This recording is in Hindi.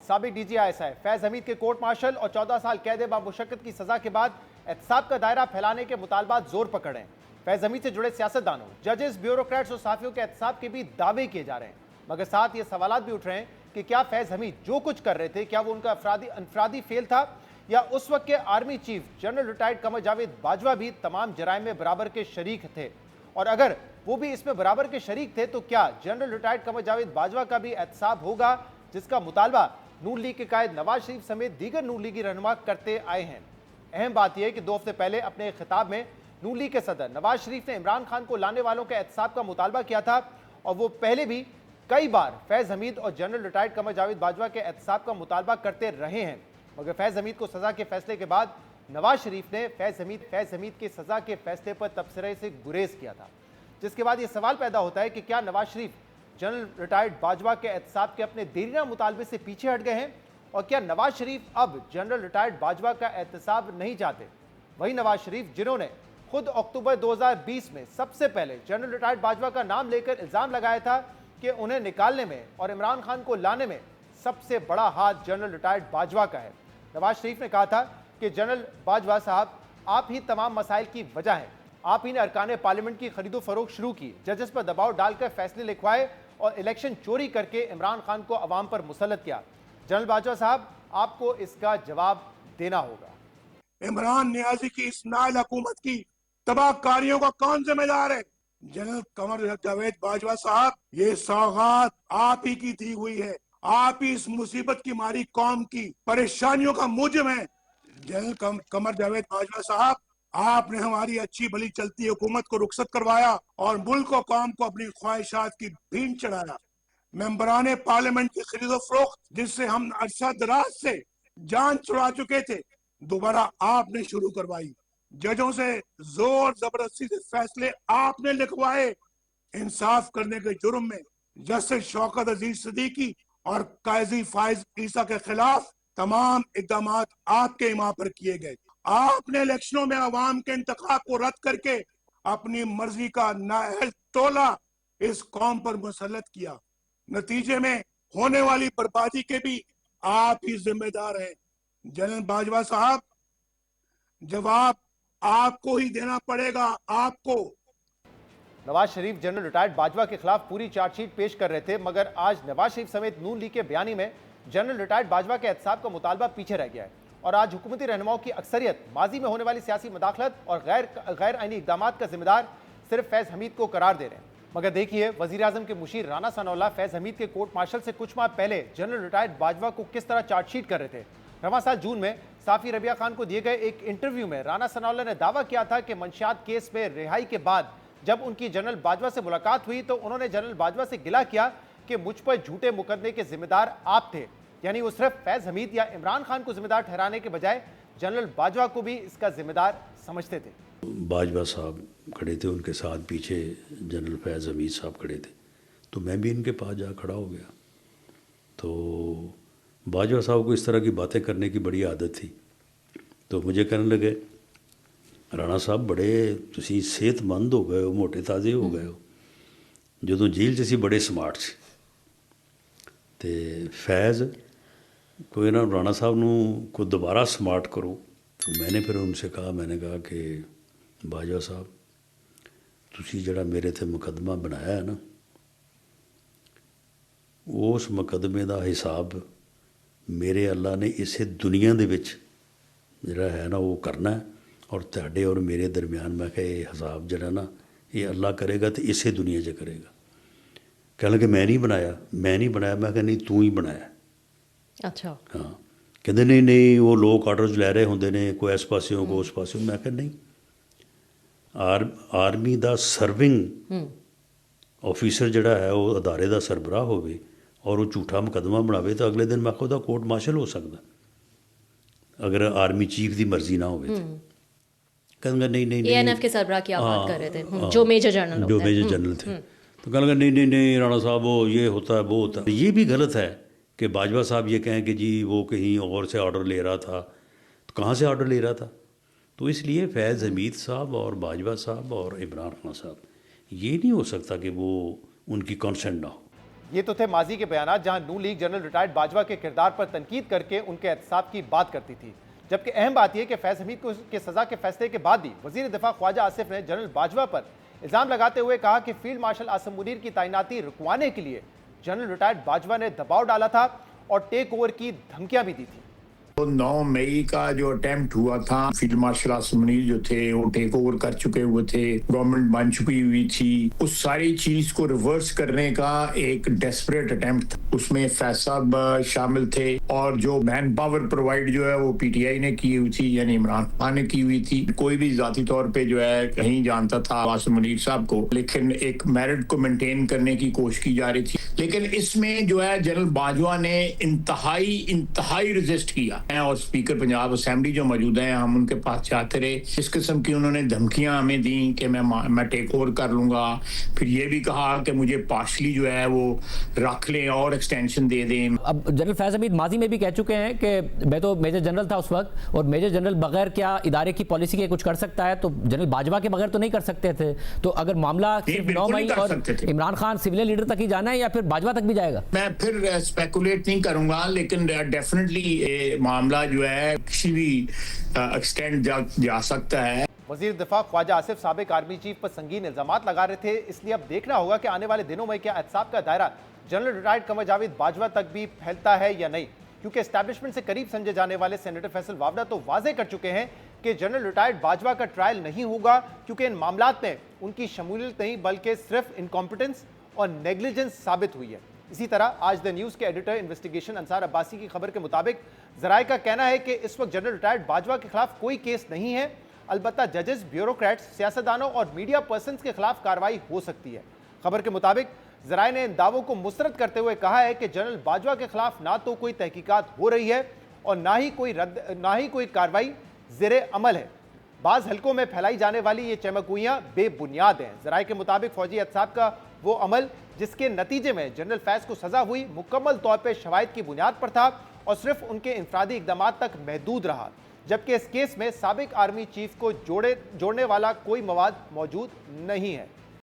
साबिक DGI फैज हमीद के कोर्ट मार्शल और 14 साल कैद बामुशक्कत की सजा के बाद एहतसाब का दायरा फैलाने के मुतालबात जोर पकड़े हैं। फैज हमीद से जुड़े सियासतदानों, जजेस, ब्यूरोक्रेट्स और सहाफियों के एहतसाब के भी दावे किए जा रहे हैं, मगर साथ ये सवाल भी उठ रहे हैं कि क्या फैज हमीद जो कुछ कर रहे थे, क्या वो उनका अनफरादी फेल था, या उस वक्त के army chief general retired Qamar Javed Bajwa भी तमाम जराइम में बराबर के शरीक थे, और अगर वो भी इसमें बराबर के शरीक थे तो क्या जनरल रिटायर्ड कमर जावेद बाजवा का भी एहतसाब होगा, जिसका मुतालबा नून लीग के कायद नवाज शरीफ समेत दीगर नून लीगी रहनुमा करते आए हैं। अहम बात यह कि 2 हफ्ते पहले अपने खिताब में नून लीग के सदर नवाज शरीफ ने इमरान खान को लाने वालों के एहतसाब का मुतालबा किया था, और वो पहले भी कई बार फैज हमीद और जनरल रिटायर्ड कमर जावेद बाजवा के एहतसाब का मुतालबा करते रहे हैं, मगर फैज हमीद को सजा के फैसले के बाद नवाज शरीफ ने फैज हमीद के सजा के फैसले पर तबसरे से गुरेज किया था, जिसके बाद यह सवाल पैदा होता है कि क्या नवाज शरीफ जनरल रिटायर्ड बाजवा के एहतसाब के अपने देरीना मुतालबे से पीछे हट गए हैं, और क्या नवाज शरीफ अब जनरल रिटायर्ड बाजवा का एहतसाब नहीं चाहते। वही नवाज शरीफ जिन्होंने खुद अक्टूबर 2020 में सबसे पहले जनरल रिटायर्ड बाजवा का नाम लेकर इल्जाम लगाया था कि उन्हें निकालने में और इमरान खान को लाने में सबसे बड़ा हाथ जनरल रिटायर्ड बाजवा का है। नवाज शरीफ ने कहा था कि जनरल बाजवा साहब, आप ही तमाम मसाइल की वजह हैं, आप ही ने अरकान पार्लियामेंट की खरीदो फरोख्त शुरू की, जजेस पर दबाव डालकर फैसले लिखवाए और इलेक्शन चोरी करके इमरान खान को अवाम पर मुसल्लत किया। जनरल बाजवा साहब, आपको इसका जवाब देना होगा। इमरान नियाजी की इस नाइल हुकूमत की तबाहकारियों का कौन जिम्मेदार है? जनरल कमर जावेद बाजवा साहब, ये सौगात आप ही की दी हुई है, आप ही इस मुसीबत की मारी कौम की परेशानियों का मूजिब है। जनरल कमर जावेद बाजवा साहब, आपने हमारी अच्छी भली चलती हुकूमत को रुखसत करवाया और मुल्क और कौम को अपनी ख्वाहिशात की भीन चढ़ाया। मेंबरान पार्लियामेंट की खरीदो फरोख्त, जिससे हम अरसा दराज से जान छुड़ा चुके थे, दोबारा आपने शुरू करवाई। जजों से जोर जबरदस्ती से फैसले आपने लिखवाए। इंसाफ करने के जुर्म में जस्टिस शौकत अजीज सिद्दीकी और काजी फाइज ईसा के खिलाफ तमाम इकदाम आपके इमाम पर किए गए। आपने इलेक्शनों में अवाम के इंतखाब को रद्द करके अपनी मर्जी का नाअहल टोला इस कौम पर मुसल्लत किया। नतीजे में होने वाली बर्बादी के भी आप ही जिम्मेदार हैं। जनरल बाजवा साहब, जवाब आपको ही देना पड़ेगा। आपको। नवाज शरीफ जनरल रिटायर्ड बाजवा के खिलाफ पूरी चार्जशीट पेश कर रहे थे, मगर आज नवाज शरीफ समेत नून लीग के बयानी में जनरल रिटायर्ड बाजवा के एहतसाब का मुतालबा पीछे रह गया है, और आज हुकूमती रहनुमाओं की अक्सरियत माजी में होने वाली सियासी मदाखलत और गैर आईनी इकदाम का जिम्मेदार सिर्फ फैज हमीद को करार दे रहे हैं। मगर देखिए, वजीर आजम के मुशीर राना सनाउल्लाह फैज हमीद के कोर्ट मार्शल से कुछ माह पहले जनरल रिटायर्ड बाजवा को किस तरह चार्जशीट कर रहे थे। रवां साल जून में साफी रबिया खान को दिए गए एक इंटरव्यू में राना सनाउल्लाह ने दावा किया था कि मंशियात केस में रिहाई के बाद जब उनकी जनरल बाजवा से मुलाकात हुई तो उन्होंने जनरल बाजवा से गिला किया कि मुझ पर झूठे मुकदमे के जिम्मेदार आप थे, यानी वो सिर्फ फैज हमीद या इमरान खान को जिम्मेदार ठहराने के बजाय जनरल बाजवा को भी इसका जिम्मेदार समझते थे। बाजवा साहब खड़े थे, उनके साथ पीछे जनरल फैज़ हमीद साहब खड़े थे, तो मैं भी इनके पास जा खड़ा हो गया। तो बाजवा साहब को इस तरह की बातें करने की बड़ी आदत थी, तो मुझे कहने लगे, राणा साहब बड़े तुसी सेहतमंद हो गए हो, मोटे ताज़े हो गए हो, जो जेल च सी बड़े स्मार्ट से। तो फैज़ कोई ना राणा साहब को दोबारा स्मार्ट करो। तो मैंने फिर उनसे कहा, मैंने कहा कि बाजवा साहब, तुसी जड़ा मेरे थे मुकदमा बनाया है ना, उस मुकदमे का हिसाब मेरे अल्लाह ने इसे दुनिया दे विच जड़ा है ना वो करना है, और तुहाडे और मेरे दरम्यान मैं कहा ये हिसाब जड़ा ना ये अल्लाह करेगा तो इसे दुनिया च करेगा। कह लगे मैं नहीं बनाया, मैं नहीं बनाया। मैं कहा नहीं तू ही बनाया। अच्छा। हाँ, कहते नहीं नहीं वो लोग आर्डर्स लै रहे होंगे ने, कोई इस पासों को उस पासों। मैं कहा नहीं, आर्मी का सर्विंग ऑफिसर जड़ा है वो अदारे का सरबराह होवे और वो झूठा मुकदमा बनावे तो अगले दिन मैं कहूँ कोर्ट मार्शल हो सकता अगर आर्मी चीफ की मर्जी ना हो। कहूँगा नहीं नहीं ANF के सरबराह की आप बात कर रहे थे, जो मेजर जनरल थे। तो कहने लगा नहीं नहीं नहीं राणा साहब वो ये होता है वो होता है। ये भी गलत है कि बाजवा साहब ये कहें कि जी वो कहीं और से ऑर्डर ले रहा था, तो कहाँ से ऑर्डर ले रहा था। तो इसलिए फैज़ हमीद साहब और बाजवा साहब और इमरान खान साहब, ये नहीं हो सकता कि वो उनकी कॉन्सेंट ना हो। ये तो थे माजी के बयानात जहां नू लीग जनरल रिटायर्ड बाजवा के किरदार पर तनकीद करके उनके एहतसाब की बात करती थी। जबकि अहम बात यह कि फैज हमीद को के सजा के फैसले के बाद भी वजीर दिफा ख्वाजा आसिफ ने जनरल बाजवा पर इल्जाम लगाते हुए कहा कि फील्ड मार्शल आसिम मुनीर की तैनाती रुकवाने के लिए जनरल रिटायर्ड बाजवा ने दबाव डाला था और टेक ओवर की धमकियां भी दी थी। तो 9 मई का जो अटेम्प्ट हुआ था, फील्ड मार्शल आसिम मुनीर जो थे वो टेक ओवर कर चुके हुए थे, गवर्नमेंट बन चुकी हुई थी, उस सारी चीज को रिवर्स करने का एक डेस्परेट अटेम्प्ट था। उसमें फैज साहब शामिल थे और जो मैन पावर प्रोवाइड जो है वो पीटीआई ने की हुई थी, यानी इमरान खान ने की हुई थी। कोई भी जाती तौर पे जो है नहीं जानता था आसिम मुनीर साहब को, लेकिन एक मेरिट को मेंटेन करने की कोशिश की जा रही थी। लेकिन इसमें जो है जनरल बाजवा ने इंतहाई रेजिस्ट किया और स्पीकर पंजाब असेंबली जो मौजूद हैं, हम उनके पास जाते रहे। इस किस्म की उन्होंने धमकियां हमें दी कि मैं टेक ओवर कर लूंगा। फिर ये भी कहा कि मुझे पार्शली जो है वो रख लें और एक्सटेंशन दे दें। अब जनरल फैज हमीद माजी में भी कह चुके हैं कि मैं तो मेजर जनरल था उस वक्त, और मेजर जनरल बगैर क्या इदारे की पॉलिसी के कुछ कर सकता है, तो जनरल बाजवा के बगैर तो नहीं कर सकते थे। तो अगर मामला सिर्फ 9 मई और इमरान खान सिविलियन लीडर तक ही जाना है या फिर बाजवा तक भी जाएगा? मैं फिर स्पेकुलेट नहीं करूंगा, लेकिन डेफिनेटली मामला जो है किसी भी एक्सटेंड जा सकता है। वजीर दिफा ख्वाजा आसिफ साबिक आर्मी चीफ पर संगीन इल्जामात लगा रहे थे, इसलिए अब देखना होगा कि आने वाले दिनों में क्या एहतसाब का दायरा जनरल रिटायर्ड कमर जावेद बाजवा तक भी फैलता है या नहीं। क्योंकि एस्टैब्लिशमेंट से करीब समझे जाने वाले सेनेटर फैसल वावड़ा तो वाजे कर चुके हैं कि जनरल रिटायर्ड बाजवा का ट्रायल नहीं होगा, क्योंकि इन मामलात में उनकी शमूलियत नहीं बल्कि सिर्फ इनकॉम्पिटेंस और नेग्लिजेंस साबित हुई है। इसी तरह आज द न्यूज़ के एडिटर इन्वेस्टिगेशन अंसार अब्बासी की खबर के मुताबिक ज़राए का कहना है कि इस वक्त जनरल रिटायर्ड बाजवा के खिलाफ कोई केस नहीं है, अलबत्ता जजेस, ब्यूरोक्रेट्स, सियासतदानों और मीडिया पर्सन्स के खिलाफ कार्रवाई हो सकती है। खबर के मुताबिक ज़राए ने इन दावों को मुस्तरद करते हुए कहा है कि जनरल बाजवा के खिलाफ ना तो कोई तहकीकात हो रही है और ना ही कोई कार्रवाई ज़ेरे अमल है। बाज़ हलकों में फैलाई जाने वाली ये चमकगोइयाँ बेबुनियाद हैं। ज़राए के मुताबिक फौजी एहतसाब का वो अमल जिसके नतीजे में जनरल फैज को सजा हुई मुकम्मल तौर पर शवाहिद की बुनियाद पर था और सिर्फ उनके इंफरादी इक़दाम तक महदूद रहा, जबकि इस केस में साबिक आर्मी चीफ को जोड़ने वाला कोई मवाद मौजूद नहीं है।